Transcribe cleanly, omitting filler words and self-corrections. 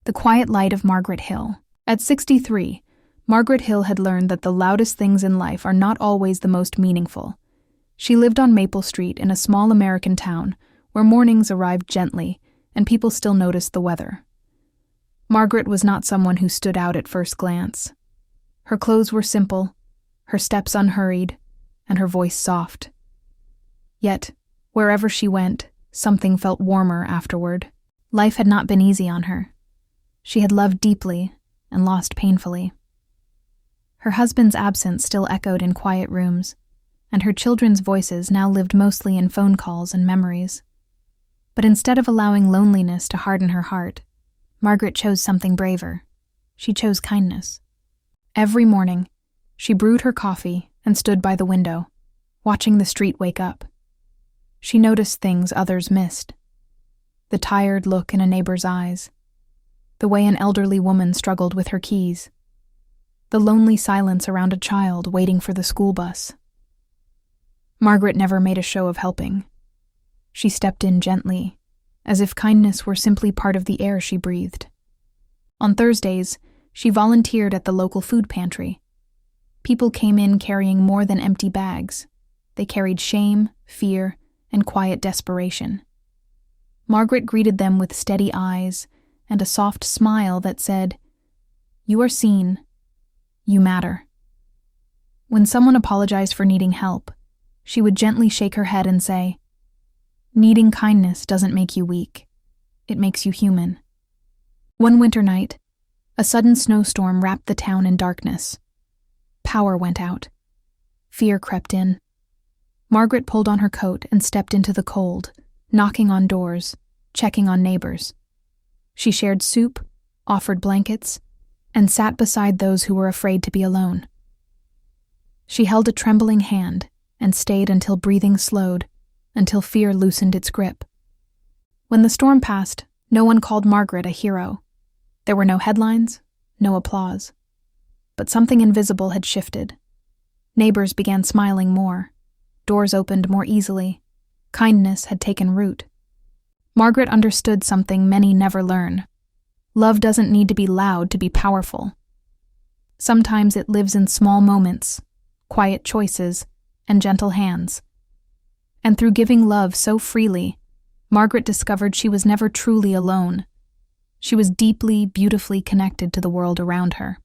The quiet light of Margaret Hill. At 63, Margaret Hill had learned that the loudest things in life are not always the most meaningful. She lived on Maple Street in a small American town where mornings arrived gently and people still noticed the weather. Margaret was not someone who stood out at first glance. Her clothes were simple, her steps unhurried, and her voice soft. Yet, wherever she went, something felt warmer afterward. Life had not been easy on her. She had loved deeply and lost painfully. Her husband's absence still echoed in quiet rooms, and her children's voices now lived mostly in phone calls and memories. But instead of allowing loneliness to harden her heart, Margaret chose something braver. She chose kindness. Every morning, she brewed her coffee and stood by the window, watching the street wake up. She noticed things others missed. The tired look in a neighbor's eyes, the way an elderly woman struggled with her keys, the lonely silence around a child waiting for the school bus. Margaret never made a show of helping. She stepped in gently, as if kindness were simply part of the air she breathed. On Thursdays, she volunteered at the local food pantry. People came in carrying more than empty bags. They carried shame, fear, and quiet desperation. Margaret greeted them with steady eyes and a soft smile that said, "You are seen. You matter." When someone apologized for needing help, she would gently shake her head and say, "Needing kindness doesn't make you weak. It makes you human." One winter night, a sudden snowstorm wrapped the town in darkness. Power went out. Fear crept in. Margaret pulled on her coat and stepped into the cold, knocking on doors, checking on neighbors. She shared soup, offered blankets, and sat beside those who were afraid to be alone. She held a trembling hand and stayed until breathing slowed, until fear loosened its grip. When the storm passed, no one called Margaret a hero. There were no headlines, no applause. But something invisible had shifted. Neighbors began smiling more. Doors opened more easily. Kindness had taken root. Margaret understood something many never learn. Love doesn't need to be loud to be powerful. Sometimes it lives in small moments, quiet choices, and gentle hands. And through giving love so freely, Margaret discovered she was never truly alone. She was deeply, beautifully connected to the world around her.